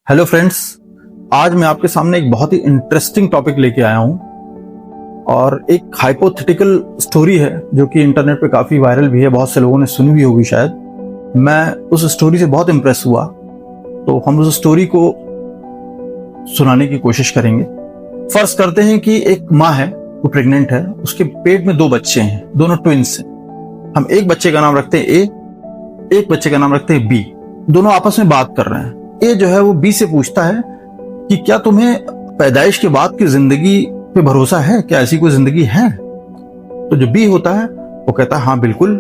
Hello friends, आज मैं आपके सामने एक बहुत ही इंटरेस्टिंग टॉपिक लेके आया हूं और एक हाइपोथेटिकल स्टोरी है जो कि इंटरनेट पे काफी वायरल भी है, बहुत से लोगों ने सुनी भी होगी शायद। मैं उस स्टोरी से बहुत इंप्रेस हुआ, तो हम उस स्टोरी को सुनाने की कोशिश करेंगे। फर्ज करते हैं कि एक माँ है, वो प्रेग्नेंट है, उसके पेट में 2 बच्चे हैं, दोनों ट्विंस हैं। हम एक बच्चे का नाम रखते हैं ए, एक बच्चे का नाम रखते हैं बी। दोनों आपस में बात कर रहे हैं। ए जो है वो बी से पूछता है कि क्या तुम्हें पैदाइश के बाद की जिंदगी पे भरोसा है, क्या ऐसी कोई जिंदगी है? तो जो बी होता है वो कहता है हाँ बिल्कुल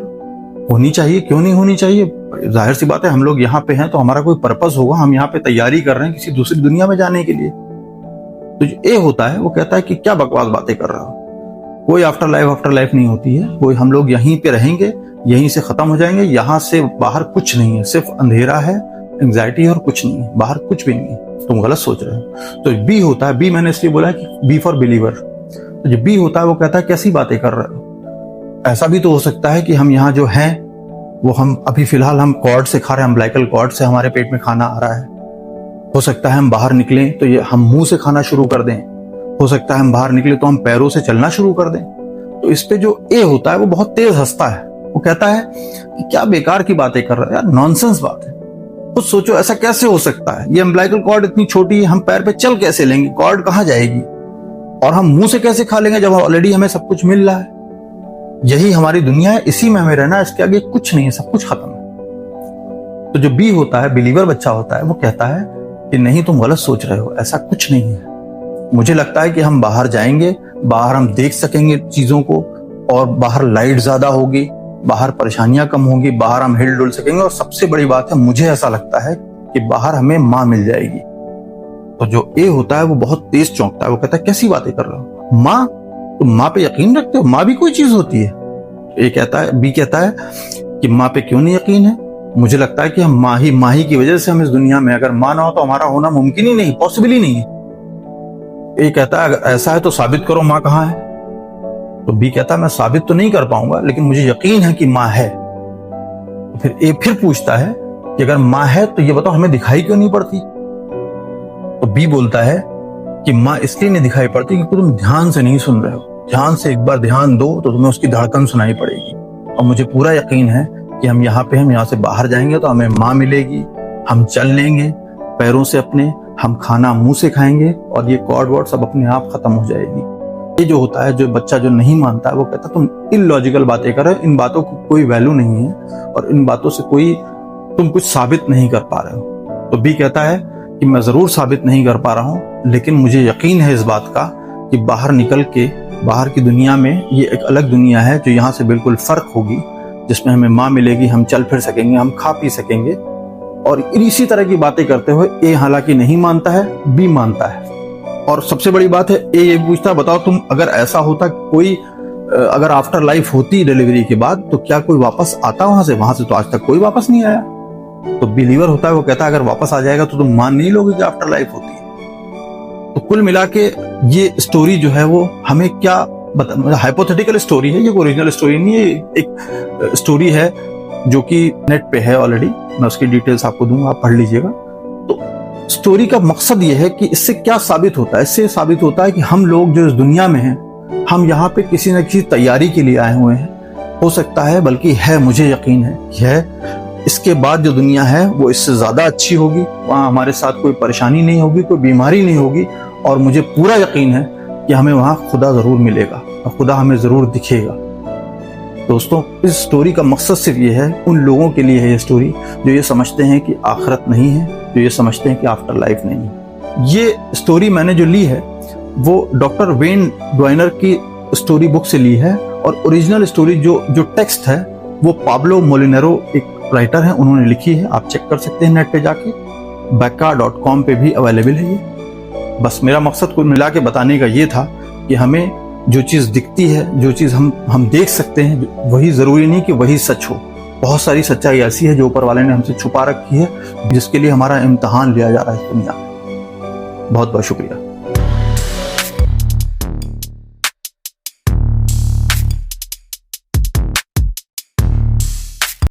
होनी चाहिए, क्यों नहीं होनी चाहिए, जाहिर सी बात है, हम लोग यहाँ पे हैं तो हमारा कोई पर्पस होगा, हम यहाँ पे तैयारी कर रहे हैं किसी दूसरी दुनिया में जाने के लिए। तो जो ए होता है वो कहता है कि क्या बकवास बातें कर रहा हो, कोई आफ्टर लाइफ नहीं होती है, कोई हम लोग यहीं पे रहेंगे, यहीं से खत्म हो जाएंगे, यहाँ से बाहर कुछ नहीं है, सिर्फ अंधेरा है, एंग्जाइटी है और कुछ नहीं है, बाहर कुछ भी नहीं है, तुम गलत सोच रहे हो। तो बी होता है, बी मैंने इसलिए बोला है कि बी फॉर बिलीवर। तो जो बी होता है वो कहता है कैसी बातें कर रहे हो, ऐसा भी तो हो सकता है कि हम यहाँ जो हैं वो हम अभी फिलहाल हम कॉर्ड से खा रहे हैं, अम्बिलिकल कॉर्ड से हमारे पेट में खाना आ रहा है, हो सकता है हम बाहर निकलें तो ये हम मुंह से खाना शुरू कर दें, हो सकता है हम बाहर निकले तो हम पैरों से चलना शुरू कर दें। तो इस पे जो ए होता है वो बहुत तेज हंसता है, वो कहता है कि क्या बेकार की बातें कर रहा है यार, नॉनसेंस बात है, कुछ सोचो, ऐसा कैसे हो सकता है, ये अम्बिलिकल कॉर्ड इतनी छोटी है, हम पैर पे चल कैसे लेंगे, कॉर्ड कहां जाएगी, और हम मुंह से कैसे खा लेंगे जब ऑलरेडी हमें सब कुछ मिल रहा है, यही हमारी दुनिया है, इसी में हमें रहना है, इसके आगे कुछ नहीं है, सब कुछ खत्म है। तो जो बी होता है, बिलीवर बच्चा होता है, वो कहता है कि नहीं तुम गलत सोच रहे हो, ऐसा कुछ नहीं है, मुझे लगता है कि हम बाहर जाएंगे, बाहर हम देख सकेंगे चीजों को, और बाहर लाइट ज्यादा होगी, बाहर परेशानियां कम होंगी, बाहर हम हिल डुल सकेंगे, और सबसे बड़ी बात है मुझे ऐसा लगता है कि बाहर हमें माँ मिल जाएगी। तो जो ए होता है वो बहुत तेज चौंकता है, वो कहता है कैसी बातें कर रहे हो, माँ, तुम माँ पे यकीन रखते हो, माँ भी कोई चीज होती है? ए कहता है, बी कहता है कि माँ पे क्यों नहीं यकीन है, मुझे लगता है कि हम माँ ही की वजह से हम इस दुनिया में, अगर माँ ना हो तो हमारा होना मुमकिन ही नहीं, पॉसिबल ही नहीं है। ए कहता है अगर ऐसा है तो साबित करो माँ कहाँ है। तो बी कहता है मैं साबित तो नहीं कर पाऊंगा, लेकिन मुझे यकीन है कि माँ है। तो फिर ए फिर पूछता है कि अगर माँ है तो ये बताओ हमें दिखाई क्यों नहीं पड़ती? तो बी बोलता है कि माँ इसलिए नहीं दिखाई पड़ती क्योंकि तुम ध्यान से नहीं सुन रहे हो, ध्यान से एक बार ध्यान दो तो तुम्हें उसकी धड़कन सुनाई पड़ेगी, और मुझे पूरा यकीन है कि हम यहाँ पे, हम यहाँ से बाहर जाएंगे तो हमें माँ मिलेगी, हम चल लेंगे पैरों से अपने, हम खाना मुंह से खाएंगे, और ये कॉर्ड वर्ड सब अपने आप खत्म हो जाएगी। ये जो होता है, जो बच्चा जो नहीं मानता है वो कहता है तुम इलॉजिकल बातें कर रहे हो, इन बातों की कोई वैल्यू नहीं है, और इन बातों से कोई तुम कुछ साबित नहीं कर पा रहे हो। तो बी कहता है कि मैं जरूर साबित नहीं कर पा रहा हूं, लेकिन मुझे यकीन है इस बात का कि बाहर निकल के, बाहर की दुनिया में, ये एक अलग दुनिया है जो यहाँ से बिल्कुल फर्क होगी, जिसमें हमें माँ मिलेगी, हम चल फिर सकेंगे, हम खा पी सकेंगे। और इसी तरह की बातें करते हुए ए हालांकि नहीं मानता है, बी मानता है। और सबसे बड़ी बात है, ए ये पूछता है बताओ तुम, अगर ऐसा होता कोई, अगर आफ्टर लाइफ होती डिलीवरी के बाद, तो क्या कोई वापस आता वहां से तो आज तक कोई वापस नहीं आया। तो बिलीवर होता है, वो कहता है अगर वापस आ जाएगा तो तुम मान नहीं लोगे कि आफ्टर लाइफ होती है। तो कुल मिला के ये स्टोरी जो है वो हमें क्या हाइपोथेटिकल स्टोरी है, ये ओरिजिनल स्टोरी नहीं है, एक स्टोरी है जो कि नेट पे है ऑलरेडी, मैं उसकी डिटेल्स आपको दूंगा, आप पढ़ लीजिएगा। तो स्टोरी का मकसद ये है कि इससे क्या साबित होता है, इससे साबित होता है कि हम लोग जो इस दुनिया में हैं, हम यहाँ पे किसी न किसी तैयारी के लिए आए हुए हैं, हो सकता है, बल्कि है, मुझे यकीन है कि है, इसके बाद जो दुनिया है वो इससे ज्यादा अच्छी होगी, वहाँ हमारे साथ कोई परेशानी नहीं होगी, कोई बीमारी नहीं होगी, और मुझे पूरा यकीन है कि हमें वहाँ खुदा जरूर मिलेगा और खुदा हमें जरूर दिखेगा। दोस्तों, इस स्टोरी का मकसद सिर्फ ये है, उन लोगों के लिए है ये स्टोरी जो ये समझते हैं कि आखिरत नहीं है, जो ये समझते हैं कि आफ्टर लाइफ नहीं है। ये स्टोरी मैंने जो ली है वो डॉक्टर वेन ड्वाइनर की स्टोरी बुक से ली है, और ओरिजिनल स्टोरी जो टेक्स्ट है वो पाब्लो मोलिनेरो एक राइटर है, उन्होंने लिखी है, आप चेक कर सकते हैं नेट पे जाके, becca.com पे भी अवेलेबल है ये। बस मेरा मकसद कुल मिला के बताने का ये था कि हमें जो चीज़ दिखती है, जो चीज़ हम देख सकते हैं, वही ज़रूरी नहीं कि वही सच हो, बहुत सारी सच्चाई ऐसी है जो ऊपर वाले ने हमसे छुपा रखी है, जिसके लिए हमारा इम्तिहान लिया जा रहा है इस दुनिया में। बहुत बहुत शुक्रिया।